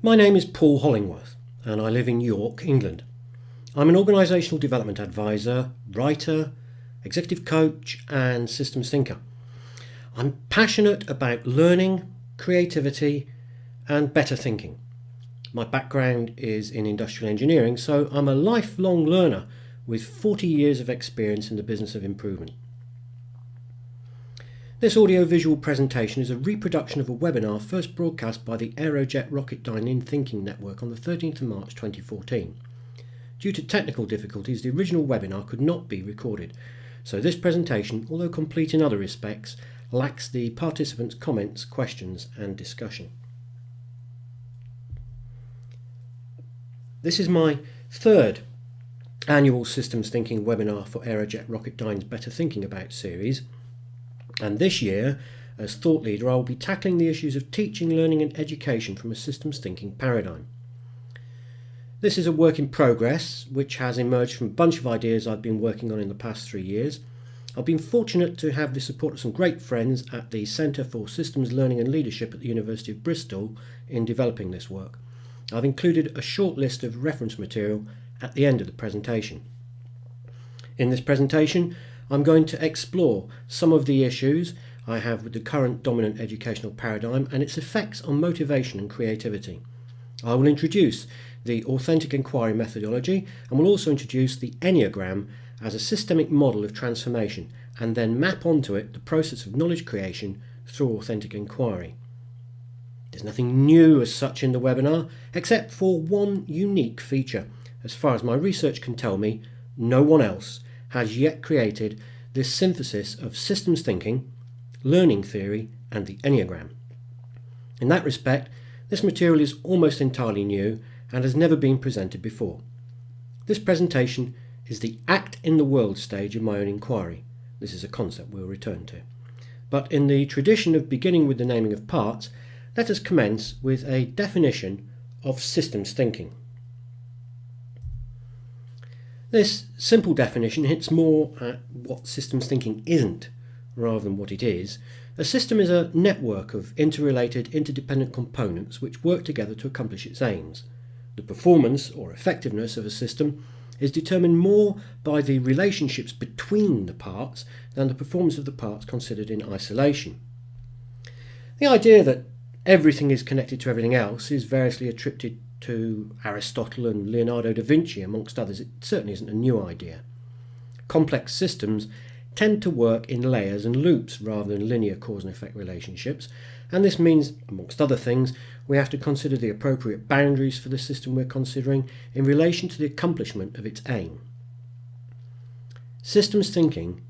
My name is Paul Hollingworth and I live in York, England. I'm an organisational development advisor, writer, executive coach and systems thinker. I'm passionate about learning, creativity and better thinking. My background is in industrial engineering, so I'm a lifelong learner with 40 years of experience in the business of improvement. This audio-visual presentation is a reproduction of a webinar first broadcast by the Aerojet Rocketdyne in Thinking Network on the 13th of March 2014. Due to technical difficulties, the original webinar could not be recorded, so this presentation, although complete in other respects, lacks the participants' comments, questions and discussion. This is my third annual Systems Thinking webinar for Aerojet Rocketdyne's Better Thinking About series. And this year, as thought leader, I will be tackling the issues of teaching, learning and education from a systems thinking paradigm. This is a work in progress, which has emerged from a bunch of ideas I've been working on in the past 3 years. I've been fortunate to have the support of some great friends at the Centre for Systems Learning and Leadership at the University of Bristol in developing this work. I've included a short list of reference material at the end of the presentation. In this presentation, I'm going to explore some of the issues I have with the current dominant educational paradigm and its effects on motivation and creativity. I will introduce the Authentic Enquiry methodology and will also introduce the Enneagram as a systemic model of transformation and then map onto it the process of knowledge creation through Authentic Enquiry. There's nothing new as such in the webinar except for one unique feature. As far as my research can tell me, no one else has yet created this synthesis of systems thinking, learning theory and the Enneagram. In that respect, this material is almost entirely new and has never been presented before. This presentation is the act in the world stage of my own inquiry. This is a concept we'll return to. But in the tradition of beginning with the naming of parts, let us commence with a definition of systems thinking. This simple definition hits more at what systems thinking isn't rather than what it is. A system is a network of interrelated, interdependent components which work together to accomplish its aims. The performance or effectiveness of a system is determined more by the relationships between the parts than the performance of the parts considered in isolation. The idea that everything is connected to everything else is variously attributed to Aristotle and Leonardo da Vinci, amongst others. It certainly isn't a new idea. Complex systems tend to work in layers and loops rather than linear cause and effect relationships, and this means, amongst other things, we have to consider the appropriate boundaries for the system we're considering in relation to the accomplishment of its aim. Systems thinking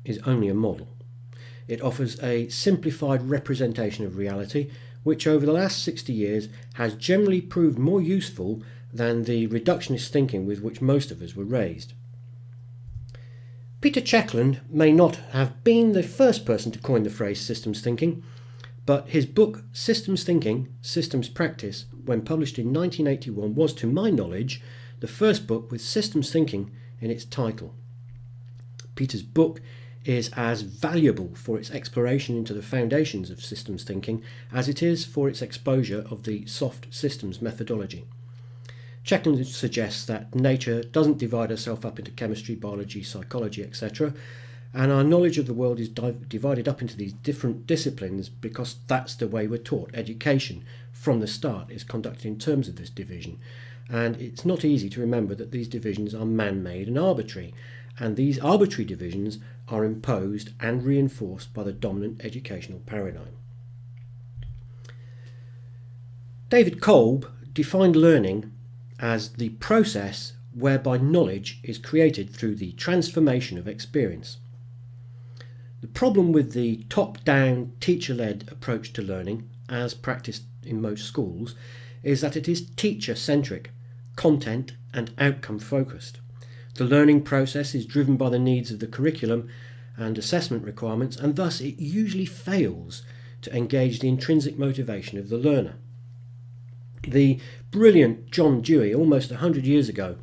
is only a model. It offers a simplified representation of reality which over the last 60 years has generally proved more useful than the reductionist thinking with which most of us were raised. Peter Checkland may not have been the first person to coin the phrase systems thinking, but his book Systems Thinking, Systems Practice, when published in 1981, was, to my knowledge, the first book with systems thinking in its title. Peter's book is as valuable for its exploration into the foundations of systems thinking as it is for its exposure of the soft systems methodology. Checkland suggests that nature doesn't divide herself up into chemistry, biology, psychology, etc., and our knowledge of the world is divided up into these different disciplines because that's the way we're taught. Education from the start is conducted in terms of this division, and it's not easy to remember that these divisions are man-made and arbitrary, and these arbitrary divisions are imposed and reinforced by the dominant educational paradigm. David Kolb defined learning as the process whereby knowledge is created through the transformation of experience. The problem with the top-down, teacher-led approach to learning, as practiced in most schools, is that it is teacher-centric, content and outcome-focused. The learning process is driven by the needs of the curriculum and assessment requirements, and thus it usually fails to engage the intrinsic motivation of the learner. The brilliant John Dewey, almost 100 years ago,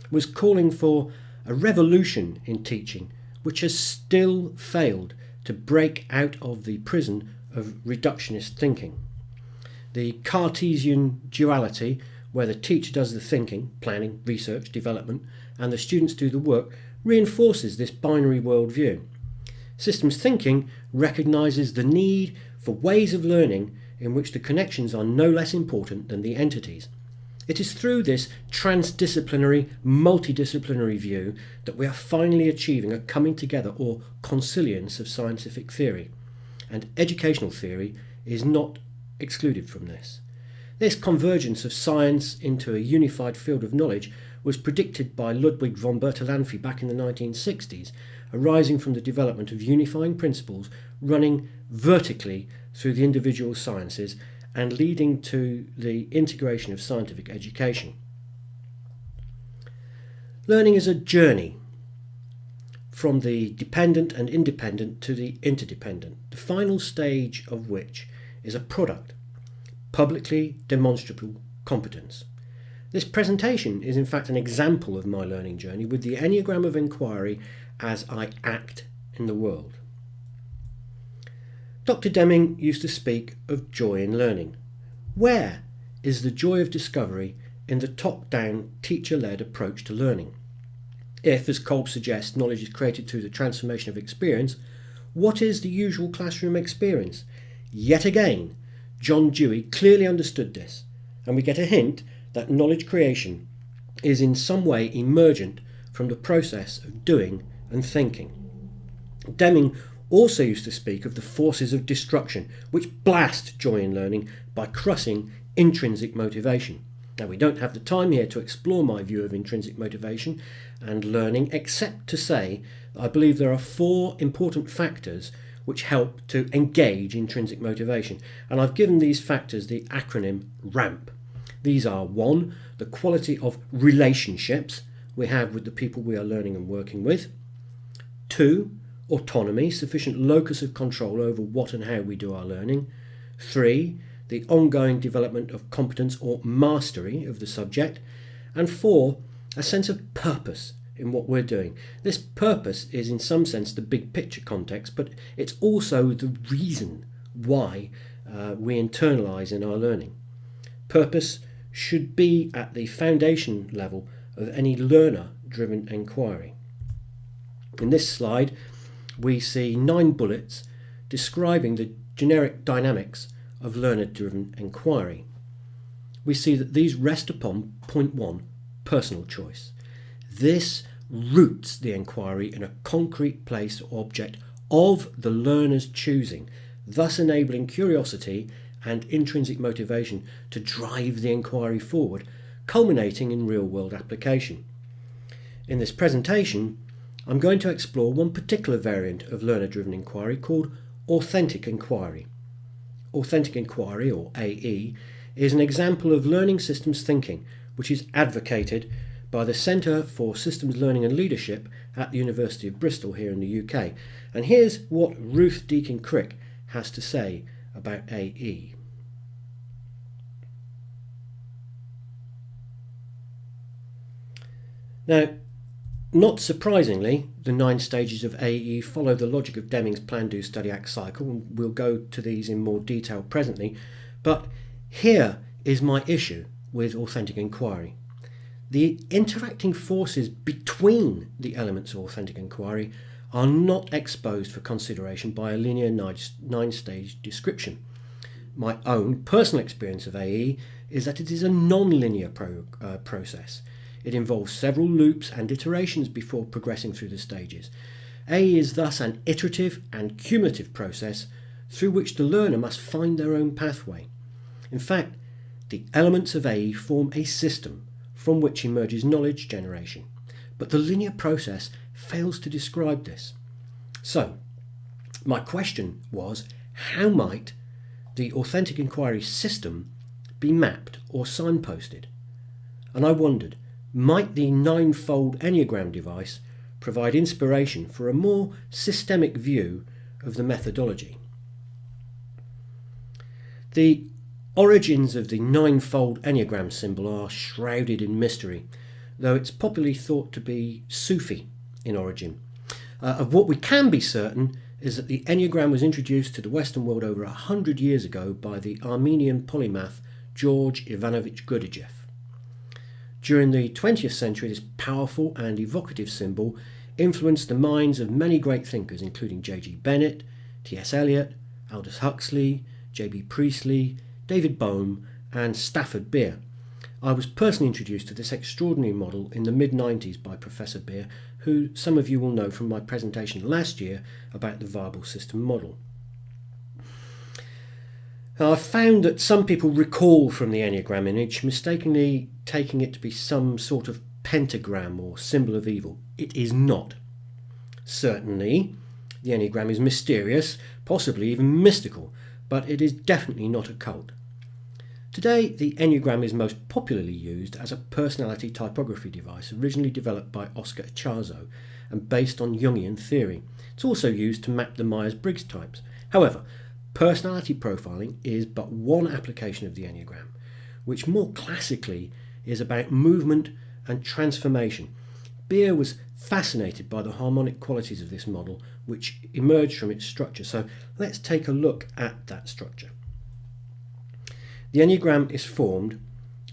was calling for a revolution in teaching, which has still failed to break out of the prison of reductionist thinking. The Cartesian duality, where the teacher does the thinking, planning, research, development, and the students do the work, reinforces this binary worldview. Systems thinking recognises the need for ways of learning in which the connections are no less important than the entities. It is through this transdisciplinary, multidisciplinary view that we are finally achieving a coming together or consilience of scientific theory, and educational theory is not excluded from this. This convergence of science into a unified field of knowledge was predicted by Ludwig von Bertalanffy back in the 1960s, arising from the development of unifying principles running vertically through the individual sciences and leading to the integration of scientific education. Learning is a journey from the dependent and independent to the interdependent, the final stage of which is a product, publicly demonstrable competence. This presentation is in fact an example of my learning journey with the Enneagram of Enquiry as I act in the world. Dr. Deming used to speak of joy in learning. Where is the joy of discovery in the top-down, teacher-led approach to learning? If, as Kolb suggests, knowledge is created through the transformation of experience, what is the usual classroom experience? Yet again, John Dewey clearly understood this, and we get a hint that knowledge creation is in some way emergent from the process of doing and thinking. Deming also used to speak of the forces of destruction which blast joy in learning by crushing intrinsic motivation. Now, we don't have the time here to explore my view of intrinsic motivation and learning, except to say that I believe there are 4 important factors which help to engage intrinsic motivation, and I've given these factors the acronym RAMP. These are 1, the quality of relationships we have with the people we are learning and working with; 2, autonomy, sufficient locus of control over what and how we do our learning; 3, the ongoing development of competence or mastery of the subject; and 4, a sense of purpose in what we're doing. This purpose is in some sense the big picture context, but it's also the reason why we internalise in our learning. Purpose should be at the foundation level of any learner-driven inquiry. In this slide, we see 9 bullets describing the generic dynamics of learner-driven inquiry. We see that these rest upon point 1, personal choice. This roots the inquiry in a concrete place or object of the learner's choosing, thus enabling curiosity and intrinsic motivation to drive the inquiry forward, culminating in real-world application. In this presentation, I'm going to explore one particular variant of learner-driven inquiry called Authentic Enquiry. Authentic Enquiry, or AE, is an example of learning systems thinking, which is advocated by the Centre for Systems Learning and Leadership at the University of Bristol here in the UK. And here's what Ruth Deakin-Crick has to say about AE. Now, not surprisingly, the 9 stages of AE follow the logic of Deming's Plan, Do, Study, Act cycle, and we'll go to these in more detail presently. But here is my issue with Authentic Enquiry. The interacting forces between the elements of Authentic Enquiry are not exposed for consideration by a linear 9-stage description. My own personal experience of AE is that it is a non-linear process. It involves several loops and iterations before progressing through the stages. AE is thus an iterative and cumulative process through which the learner must find their own pathway. In fact, the elements of AE form a system from which emerges knowledge generation, but the linear process fails to describe this. So, my question was, how might the Authentic Enquiry system be mapped or signposted? And I wondered, might the 9-fold Enneagram device provide inspiration for a more systemic view of the methodology? The origins of the 9-fold Enneagram symbol are shrouded in mystery, though it's popularly thought to be Sufi in origin. Of what we can be certain is that the Enneagram was introduced to the Western world over 100 years ago by the Armenian polymath George Ivanovich Gurdjieff. During the 20th century, this powerful and evocative symbol influenced the minds of many great thinkers, including J.G. Bennett, T.S. Eliot, Aldous Huxley, J.B. Priestley, David Bohm, and Stafford Beer. I was personally introduced to this extraordinary model in the mid-90s by Professor Beer, who some of you will know from my presentation last year about the viable system model. Now, I've found that some people recall from the Enneagram image, mistakenly taking it to be some sort of pentagram or symbol of evil. It is not. Certainly, the Enneagram is mysterious, possibly even mystical, but it is definitely not a cult. Today, the Enneagram is most popularly used as a personality typography device, originally developed by Oscar Ichazo and based on Jungian theory. It's also used to map the Myers-Briggs types. However, personality profiling is but one application of the Enneagram, which more classically is about movement and transformation. Beer was fascinated by the harmonic qualities of this model, which emerged from its structure. So let's take a look at that structure. The Enneagram is formed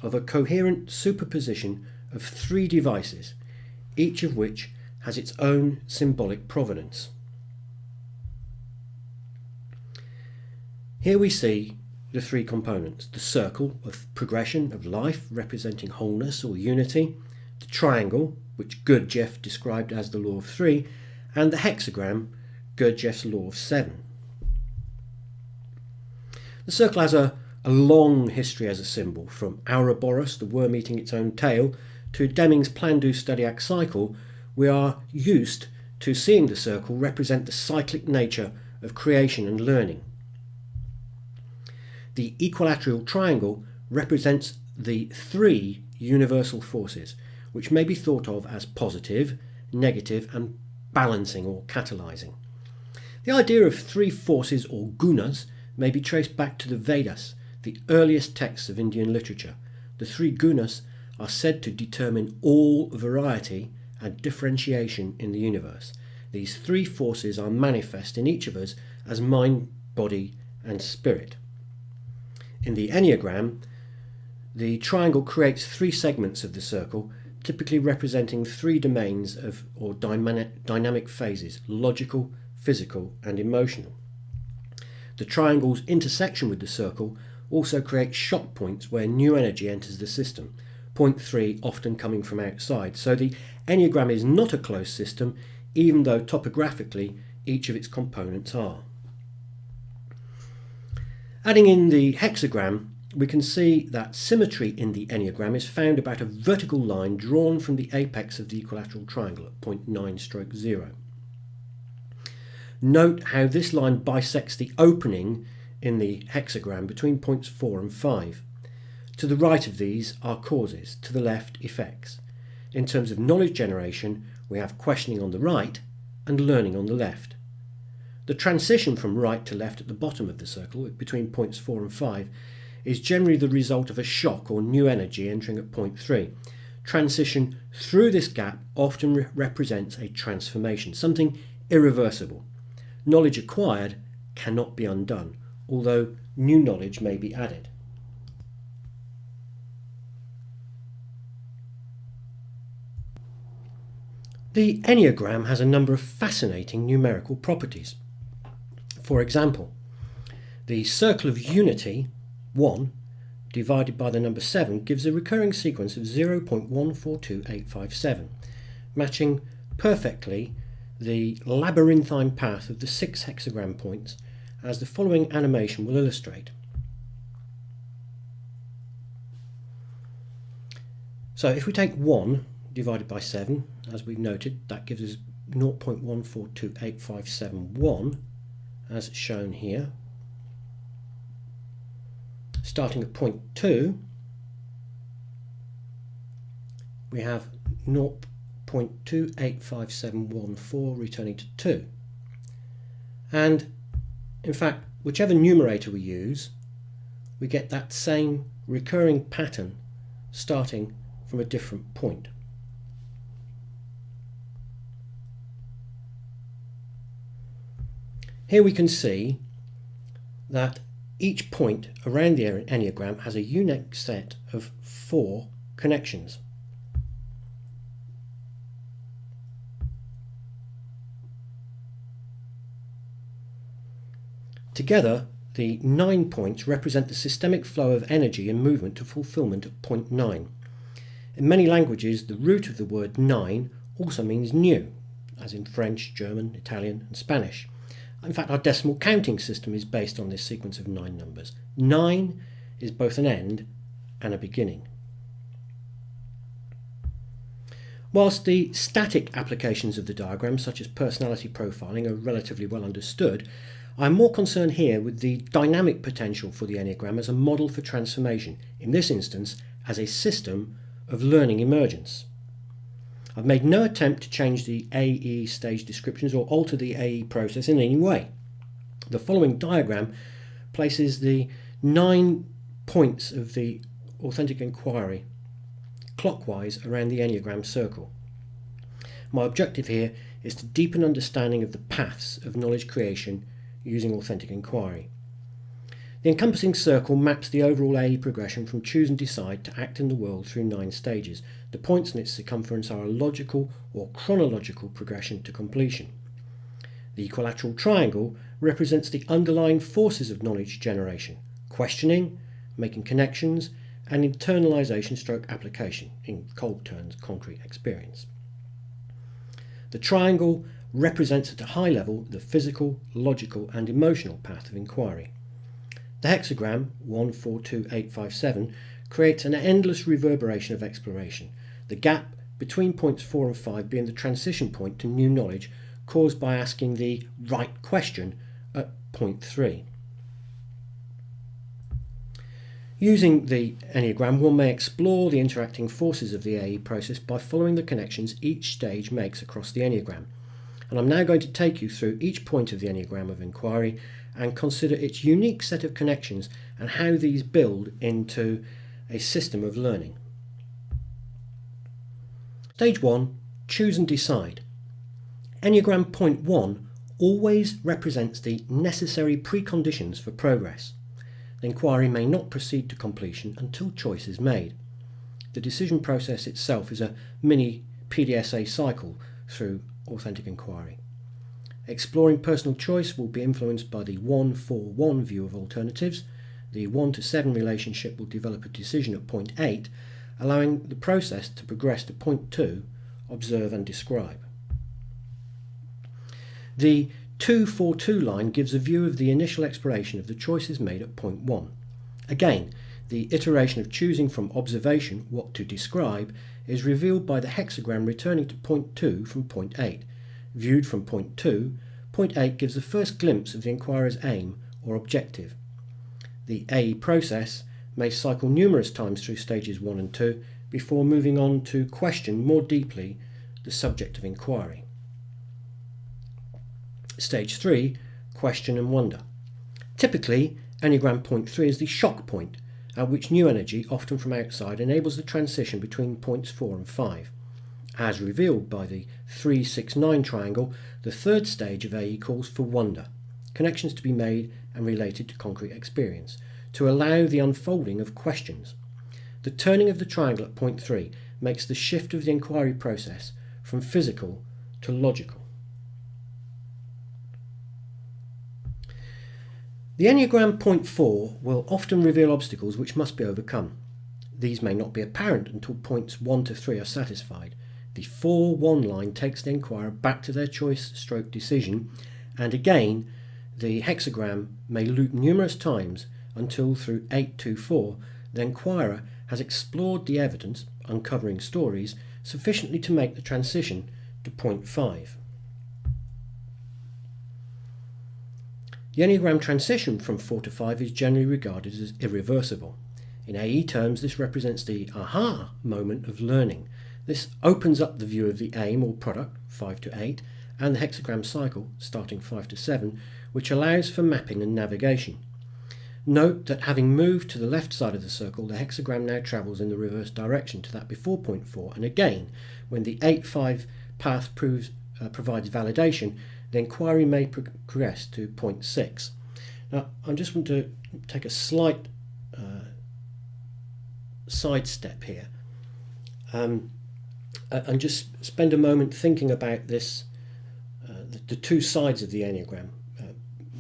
of a coherent superposition of three devices, each of which has its own symbolic provenance. Here we see the three components: the circle of progression of life representing wholeness or unity, the triangle, which Gurdjieff described as the law of three, and the hexagram, Gurdjieff's law of seven. The circle has a long history as a symbol, from Ouroboros, the worm eating its own tail, to Deming's plan-do-study-act cycle. We are used to seeing the circle represent the cyclic nature of creation and learning. The equilateral triangle represents the three universal forces, which may be thought of as positive, negative, and balancing or catalyzing. The idea of three forces or gunas may be traced back to the Vedas, the earliest texts of Indian literature. The three gunas are said to determine all variety and differentiation in the universe. These three forces are manifest in each of us as mind, body, and spirit. In the Enneagram, the triangle creates three segments of the circle, typically representing three domains of or dynamic phases: logical, physical, and emotional. The triangle's intersection with the circle also creates shock points where new energy enters the system, point 3 often coming from outside. So the Enneagram is not a closed system, even though topographically each of its components are. Adding in the hexagram, we can see that symmetry in the Enneagram is found about a vertical line drawn from the apex of the equilateral triangle at point 9/0. Note how this line bisects the opening in the hexagram between points 4 and 5. To the right of these are causes, to the left effects. In terms of knowledge generation, we have questioning on the right and learning on the left. The transition from right to left at the bottom of the circle, between points 4 and 5, is generally the result of a shock or new energy entering at point 3. Transition through this gap often represents a transformation, something irreversible. Knowledge acquired cannot be undone, although new knowledge may be added. The Enneagram has a number of fascinating numerical properties. For example, the circle of unity, 1, divided by the number 7 gives a recurring sequence of 0.142857, matching perfectly the labyrinthine path of the 6 hexagram points, as the following animation will illustrate. So if we take 1 divided by 7, as we've noted, that gives us 0.142857, as shown here. Starting at point 2, we have 0.285714 returning to 2. And in fact, whichever numerator we use, we get that same recurring pattern starting from a different point. Here we can see that each point around the Enneagram has a unique set of 4 connections. Together, the 9 points represent the systemic flow of energy and movement to fulfillment at point 9. In many languages, the root of the word 9 also means new, as in French, German, Italian and Spanish. In fact, our decimal counting system is based on this sequence of 9 numbers. 9 is both an end and a beginning. Whilst the static applications of the diagram, such as personality profiling, are relatively well understood, I'm more concerned here with the dynamic potential for the Enneagram as a model for transformation, in this instance as a system of learning emergence. I've made no attempt to change the AE stage descriptions or alter the AE process in any way. The following diagram places the 9 points of the Authentic Enquiry clockwise around the Enneagram circle. My objective here is to deepen understanding of the paths of knowledge creation using Authentic Enquiry. The encompassing circle maps the overall AE progression from choose and decide to act in the world through 9 stages. The points in its circumference are a logical or chronological progression to completion. The equilateral triangle represents the underlying forces of knowledge generation: questioning, making connections, and internalisation/application, in cold terms, concrete experience. The triangle represents at a high level the physical, logical and emotional path of inquiry. The hexagram 142857 creates an endless reverberation of exploration, the gap between points 4 and 5 being the transition point to new knowledge caused by asking the right question at point 3. Using the Enneagram, one may explore the interacting forces of the AE process by following the connections each stage makes across the Enneagram. And I'm now going to take you through each point of the Enneagram of inquiry and consider its unique set of connections and how these build into a system of learning. Stage 1. Choose and decide. Enneagram point 1 always represents the necessary preconditions for progress. The inquiry may not proceed to completion until choice is made. The decision process itself is a mini PDSA cycle through Authentic Enquiry. Exploring personal choice will be influenced by the 1-4-1 view of alternatives. The 1 to 7 relationship will develop a decision at point 8, allowing the process to progress to point 2, observe and describe. The 2-4-2 line gives a view of the initial exploration of the choices made at point 1. Again, the iteration of choosing from observation what to describe is revealed by the hexagram returning to point 2 from point 8. Viewed from point 2, point 8 gives the first glimpse of the inquirer's aim or objective. The AE process may cycle numerous times through stages 1 and 2 before moving on to question more deeply the subject of inquiry. Stage 3, question and wonder. Typically, Enneagram point 3 is the shock point, at which new energy, often from outside, enables the transition between points 4 and 5. As revealed by the 3-6-9 triangle, the third stage of AE calls for wonder, connections to be made and related to concrete experience, to allow the unfolding of questions. The turning of the triangle at point 3 makes the shift of the inquiry process from physical to logical. The Enneagram point 4 will often reveal obstacles which must be overcome. These may not be apparent until points 1 to 3 are satisfied. The 4-1 line takes the inquirer back to their choice/decision, and again the hexagram may loop numerous times until through 8-2-4 the inquirer has explored the evidence, uncovering stories, sufficiently to make the transition to point 5. The Enneagram transition from 4 to 5 is generally regarded as irreversible. In AE terms, this represents the aha moment of learning. This opens up the view of the aim or product, 5 to 8, and the hexagram cycle, starting 5 to 7, which allows for mapping and navigation. Note that having moved to the left side of the circle, the hexagram now travels in the reverse direction to that before point 4, and again, when the 8-5 path provides validation, the inquiry may progress to point 6. Now, I just want to take a slight sidestep here and just spend a moment thinking about this, the two sides of the Enneagram,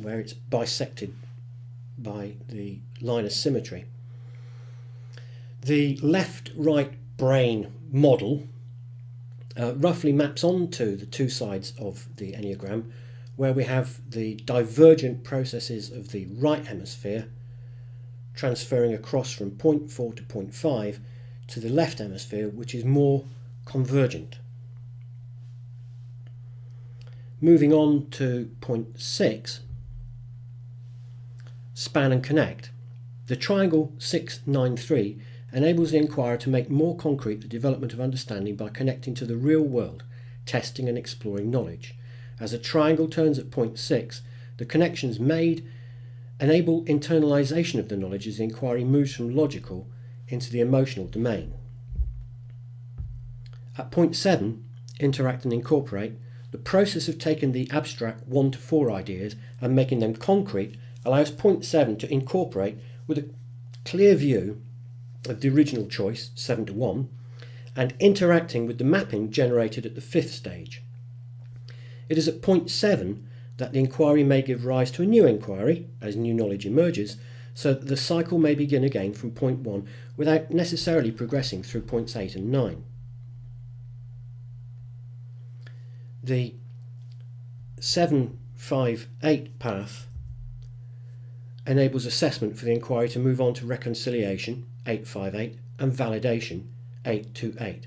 where it's bisected by the line of symmetry. The left-right brain model roughly maps onto the two sides of the Enneagram, where we have the divergent processes of the right hemisphere transferring across from point 4 to point 5 to the left hemisphere, which is more convergent. Moving on to point 6, span and connect. The triangle 693 enables the inquirer to make more concrete the development of understanding by connecting to the real world, testing and exploring knowledge. As a triangle turns at point 6, the connections made enable internalisation of the knowledge as the inquiry moves from logical into the emotional domain. At point 7, interact and incorporate, the process of taking the abstract 1 to 4 ideas and making them concrete allows point 7 to incorporate with a clear view of the original choice, 7 to 1, and interacting with the mapping generated at the 5th stage. It is at point 7 that the inquiry may give rise to a new inquiry as new knowledge emerges, so that the cycle may begin again from point 1 without necessarily progressing through points 8 and 9. The 7-5-8 path enables assessment for the inquiry to move on to reconciliation, 8-5-8, and validation, 8-2-8.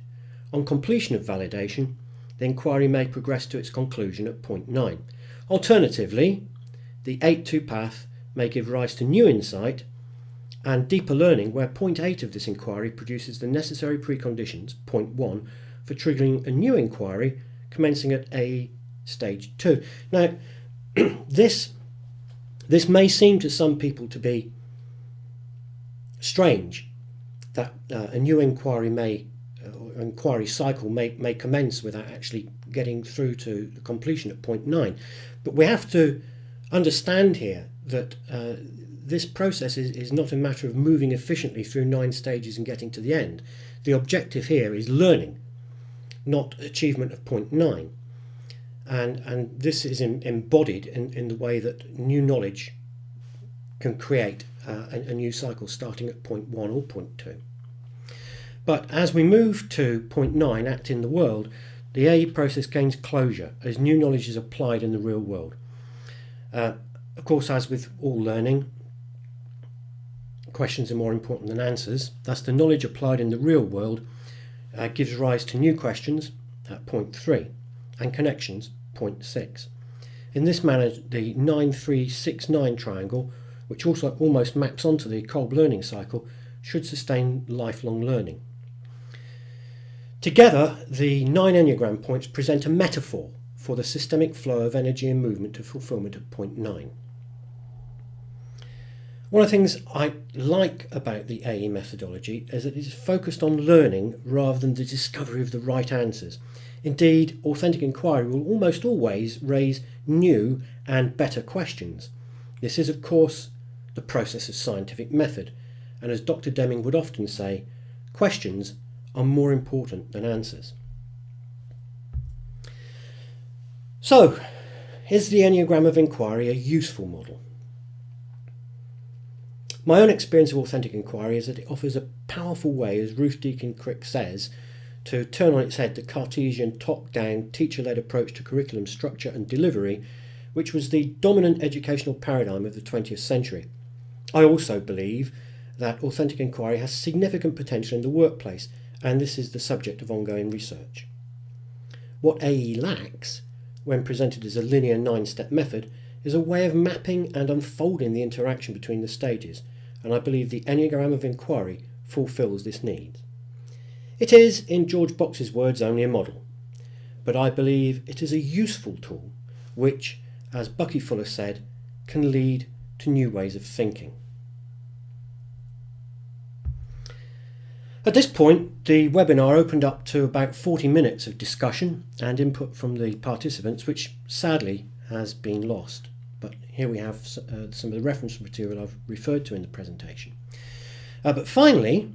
On completion of validation, the inquiry may progress to its conclusion at point 9. Alternatively, the 8-2 path may give rise to new insight and deeper learning, where point 8 of this inquiry produces the necessary preconditions, point 1, for triggering a new inquiry commencing at A stage 2. Now, this may seem to some people to be strange, that a new inquiry inquiry cycle may commence without actually getting through to the completion at point 9. But we have to understand here that this process is not a matter of moving efficiently through 9 stages and getting to the end. The objective here is learning, not achievement of point 9. And this is embodied in the way that new knowledge can create a new cycle starting at point 1 or point 2. But as we move to point 9, act in the world, the AE process gains closure as new knowledge is applied in the real world. Of course, as with all learning, questions are more important than answers. Thus, the knowledge applied in the real world gives rise to new questions at point 3 and connections, point 6. In this manner, the 9-3-6-9 triangle, which also almost maps onto the Kolb learning cycle, should sustain lifelong learning. Together, the 9 Enneagram points present a metaphor for the systemic flow of energy and movement to fulfillment at point 9. One of the things I like about the AE methodology is that it is focused on learning rather than the discovery of the right answers. Indeed, Authentic Enquiry will almost always raise new and better questions. This is, of course, the process of scientific method, and as Dr. Deming would often say, questions are more important than answers. So, is the Enneagram of Enquiry a useful model? My own experience of Authentic Enquiry is that it offers a powerful way, as Ruth Deakin Crick says, to turn on its head the Cartesian top-down teacher-led approach to curriculum structure and delivery, which was the dominant educational paradigm of the 20th century. I also believe that Authentic Enquiry has significant potential in the workplace, and this is the subject of ongoing research. What AE lacks, when presented as a linear 9-step method, is a way of mapping and unfolding the interaction between the stages, and I believe the Enneagram of Enquiry fulfills this need. It is, in George Box's words, only a model, but I believe it is a useful tool which, as Bucky Fuller said, can lead to new ways of thinking. At this point, the webinar opened up to about 40 minutes of discussion and input from the participants, which sadly has been lost. But here we have some of the reference material I've referred to in the presentation. But finally,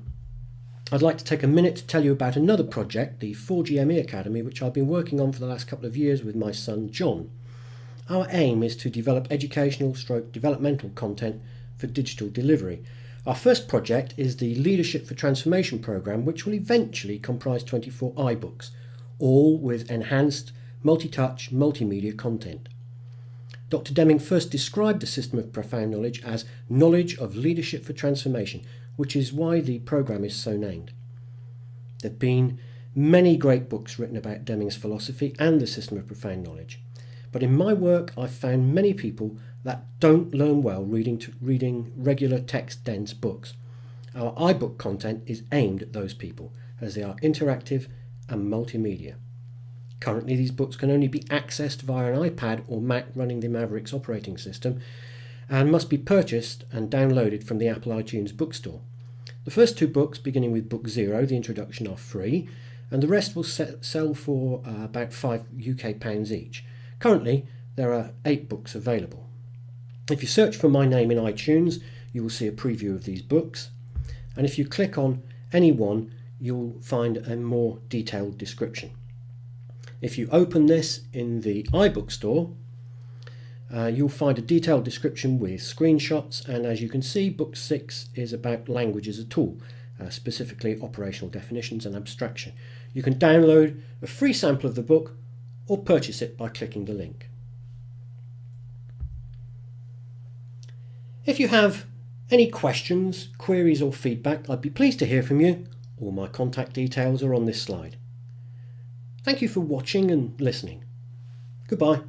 I'd like to take a minute to tell you about another project, the 4GME Academy, which I've been working on for the last couple of years with my son John. Our aim is to develop educational/developmental content for digital delivery. Our first project is the Leadership for Transformation programme, which will eventually comprise 24 iBooks, all with enhanced multi-touch, multimedia content. Dr. Deming first described the system of profound knowledge as knowledge of leadership for transformation, which is why the programme is so named. There have been many great books written about Deming's philosophy and the system of profound knowledge. But in my work, I've found many people that don't learn well reading regular text-dense books. Our iBook content is aimed at those people, as they are interactive and multimedia. Currently, these books can only be accessed via an iPad or Mac running the Mavericks operating system and must be purchased and downloaded from the Apple iTunes bookstore. The first 2 books, beginning with Book 0, the introduction, are free, and the rest will sell for about £5 UK each. Currently, there are 8 books available. If you search for my name in iTunes, you will see a preview of these books, and if you click on any one, you'll find a more detailed description. If you open this in the iBook store, you'll find a detailed description with screenshots, and as you can see, Book 6 is about language as a tool, specifically operational definitions and abstraction. You can download a free sample of the book or purchase it by clicking the link. If you have any questions, queries or feedback, I'd be pleased to hear from you. All my contact details are on this slide. Thank you for watching and listening. Goodbye.